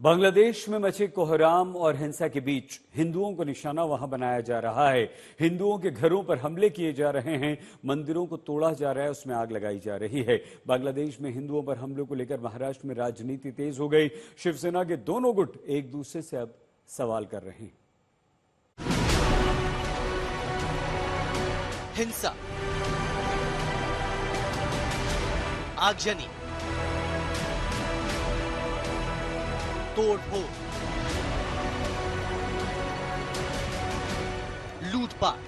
बांग्लादेश में मचे कोहराम और हिंसा के बीच हिंदुओं को निशाना वहां बनाया जा रहा है। हिंदुओं के घरों पर हमले किए जा रहे हैं, मंदिरों को तोड़ा जा रहा है, उसमें आग लगाई जा रही है। बांग्लादेश में हिंदुओं पर हमलों को लेकर महाराष्ट्र में राजनीति तेज हो गई। शिवसेना के दोनों गुट एक दूसरे से अब सवाल कर रहे हैं। हिंसा, आगजनी, तोड़फोड़, लूटपाट,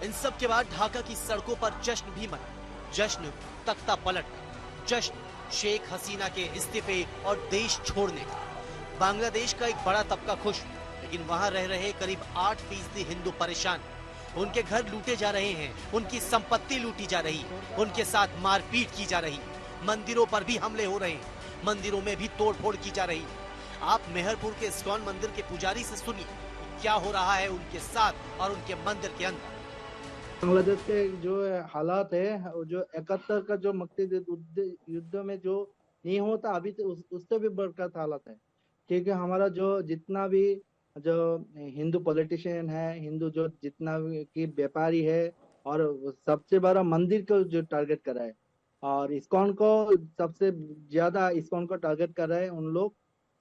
इन सब के बाद ढाका की सड़कों पर जश्न भी मना। जश्न तख्ता पलट, जश्न शेख हसीना के इस्तीफे और देश छोड़ने का। बांग्लादेश का एक बड़ा तबका खुश, लेकिन वहां रह रहे करीब 8% हिंदू परेशान। उनके घर लूटे जा रहे हैं, उनकी संपत्ति लूटी जा रही, उनके साथ मारपीट की जा रही, मंदिरों पर भी हमले हो रहे हैं, मंदिरों में भी तोड़फोड़ की जा रही। आप मेहरपुर के इस्कॉन मंदिर के पुजारी से सुनिए क्या हो रहा है उनके साथ और उनके मंदिर के अंदर। बांग्लादेश के जो हालात है, जो 71 का जो मक्ती युद्ध में जो नहीं होता अभी तो उससे भी बढ़कर हालत है। क्योंकि हमारा जो जितना भी जो हिंदू पॉलिटिशियन है, हिंदू जो जितना भी की व्यापारी है, और सबसे बड़ा मंदिर को जो टारगेट कर रहा है, और इस्कॉन को सबसे ज्यादा इस्कॉन को टारगेट कर रहे हैं उन लोग।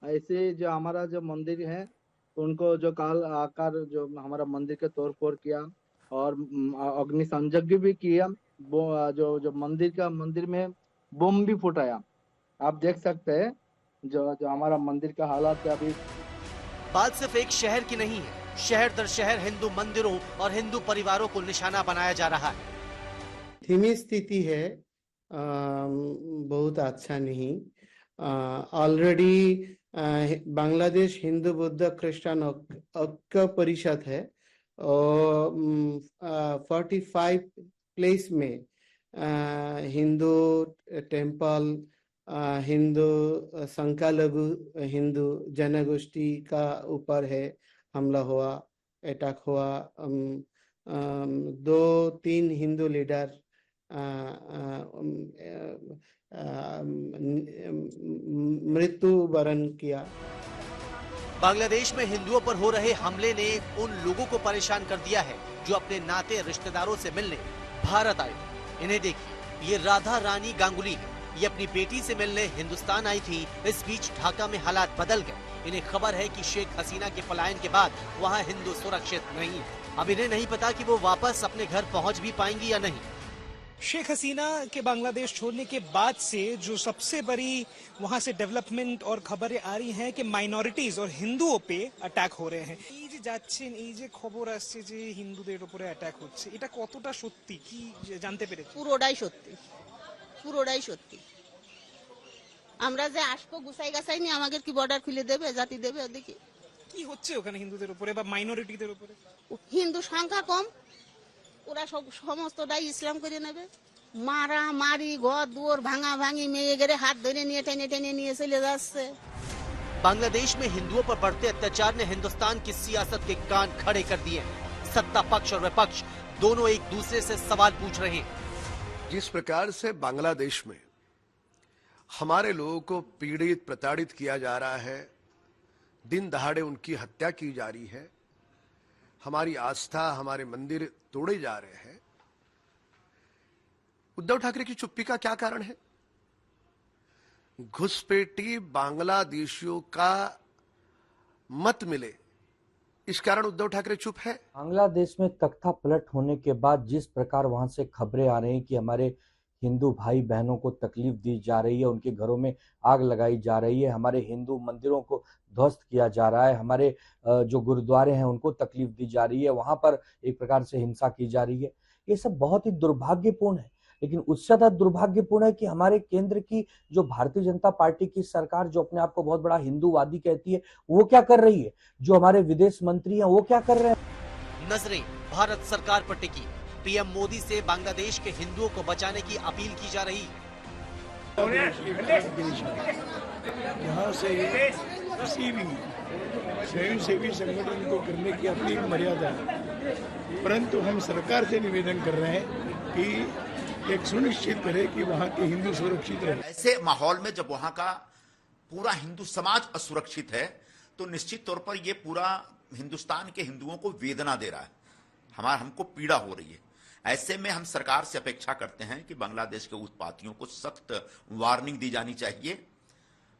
ऐसे जो हमारा जो मंदिर है उनको जो काल आकार जो हमारा मंदिर के तोड़फोड़ किया और अग्नि संयज्ञ भी किया। जो मंदिर में बम भी फुटाया। आप देख सकते हैं जो हमारा मंदिर का हालात है अभी। बात सिर्फ एक शहर की नहीं है, शहर दर शहर हिंदू मंदिरों और हिंदू परिवारों को निशाना बनाया जा रहा है। धीमी स्थिति है, बहुत अच्छा नहीं। ऑलरेडी बांग्लादेश हिंदू बुद्ध क्रिश्चियन ऐक्य परिषद है और 45 प्लेस में हिंदू टेम्पल, हिंदू संख्यालघु हिंदू जनगोष्ठी का ऊपर है हमला हुआ, अटैक हुआ। 2-3 हिंदू लीडर मृत्यु वरण किया। बांग्लादेश में हिंदुओं पर हो रहे हमले ने उन लोगों को परेशान कर दिया है जो अपने नाते रिश्तेदारों से मिलने भारत आए। इन्हें देखिए, ये राधा रानी गांगुली है। ये अपनी बेटी से मिलने हिंदुस्तान आई थी। इस बीच ढाका में हालात बदल गए। इन्हें खबर है कि शेख हसीना के पलायन के बाद वहाँ हिंदू सुरक्षित नहीं है। अब इन्हें नहीं पता कि वो वापस अपने घर पहुँच भी पाएंगी या नहीं। शेख हसीना के बांग्लादेश छोड़ने के बाद से जो सबसे बड़ी वहां से डेवलपमेंट और खबरें आ रही हैं कि माइनॉरिटीज और हिंदुओं पे अटैक हो रहे हैं। এই যে যাচ্ছেন, এই যে খবর আসছে যে হিন্দুদের উপরে অ্যাটাক হচ্ছে, এটা কতটা সত্যি কি জানতে পেরেছেন? পুরোটাই সত্যি, পুরোটাই সত্যি। আমরা যে আসবো গুছাই গাছাই নিয়ে আমাদের কি বর্ডার খুলে দেবে, জাতি দেবে? দেখি কি হচ্ছে ওখানে হিন্দুদের উপরে বা মাইনরিটিদের উপরে। হিন্দু সংখ্যা কম, ওরা সব সমস্তটাই ইসলাম করে নেবে। মারা মারি, ঘর দুয়ার ভাঙা ভাঙি, মেয়েদের হাত ধরে নিয়ে টেনে টেনে নিয়ে চলে যাচ্ছে। बांग्लादेश में हिंदुओं पर बढ़ते अत्याचार ने हिंदुस्तान की सियासत के कान खड़े कर दिए हैं। सत्ता पक्ष और विपक्ष दोनों एक दूसरे से सवाल पूछ रहे हैं। जिस प्रकार से बांग्लादेश में हमारे लोगों को पीड़ित प्रताड़ित किया जा रहा है, दिन दहाड़े उनकी हत्या की जा रही है, हमारी आस्था, हमारे मंदिर तोड़े जा रहे हैं, उद्धव ठाकरे की चुप्पी का क्या कारण है? घुसपैठी बांग्लादेशियों का मत मिले, इस कारण उद्धव ठाकरे चुप है। बांग्लादेश में तख्ता पलट होने के बाद जिस प्रकार वहां से खबरें आ रही हैं कि हमारे हिंदू भाई बहनों को तकलीफ दी जा रही है, उनके घरों में आग लगाई जा रही है, हमारे हिंदू मंदिरों को ध्वस्त किया जा रहा है, हमारे जो गुरुद्वारे हैं उनको तकलीफ दी जा रही है, वहां पर एक प्रकार से हिंसा की जा रही है। ये सब बहुत ही दुर्भाग्यपूर्ण है। लेकिन उससे ज्यादा दुर्भाग्यपूर्ण है कि हमारे केंद्र की जो भारतीय जनता पार्टी की सरकार, जो अपने आप को बहुत बड़ा हिंदूवादी कहती है, वो क्या कर रही है? जो हमारे विदेश मंत्री हैं वो क्या कर रहे हैं? नजरें भारत सरकार पर टिकी। पीएम मोदी से बांग्लादेश के हिंदुओं को बचाने की अपील की जा रही। यहाँ से किसी भी स्वयंसेवी संगठन को करने की अपनी मर्यादा है, परंतु हम सरकार से निवेदन कर रहे हैं कि एक सुनिश्चित करे कि वहाँ के हिंदू सुरक्षित रहे। ऐसे माहौल में जब वहाँ का पूरा हिंदू समाज असुरक्षित है तो निश्चित तौर पर ये पूरा हिंदुस्तान के हिंदुओं को वेदना दे रहा है, हमको पीड़ा हो रही है। ऐसे में हम सरकार से अपेक्षा करते हैं कि बांग्लादेश के उत्पातियों को सख्त वार्निंग दी जानी चाहिए।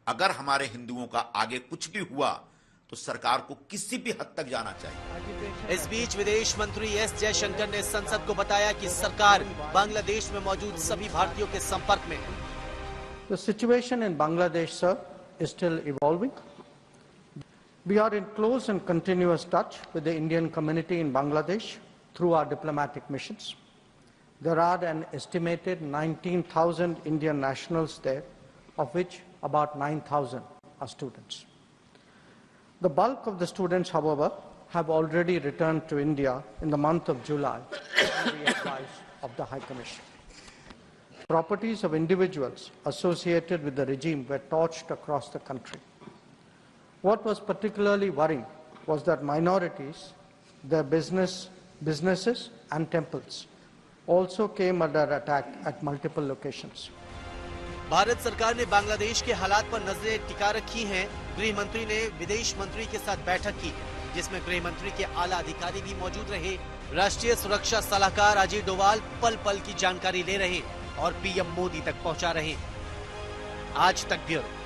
अगर हमारे हिंदुओं का आगे कुछ भी हुआ तो सरकार को किसी भी हद तक जाना चाहिए। इस बीच विदेश मंत्री एस जयशंकर ने संसद को बताया कि सरकार बांग्लादेश में मौजूद सभी भारतीयों के संपर्क में है। The situation in Bangladesh, sir, is still evolving. We are in close and continuous touch with the Indian community in Bangladesh through our diplomatic missions. There are an estimated 19,000 Indian nationals there, of which about 9,000 are students. The bulk of the students, however, have already returned to India in the month of July on the advice of the High Commission. Properties of individuals associated with the regime were torched across the country. What was particularly worrying was that minorities, their businesses and temples also came under attack at multiple locations. Bharat सरकार ने बांग्लादेश के हालात पर नजरें टिका रखी हैं। गृह मंत्री ने विदेश मंत्री के साथ बैठक की, जिसमें गृह मंत्री के आला अधिकारी भी मौजूद रहे। राष्ट्रीय सुरक्षा सलाहकार अजीत डोवाल पल पल की जानकारी ले रहे और पीएम मोदी तक पहुंचा रहे। आज तक ब्यूरो।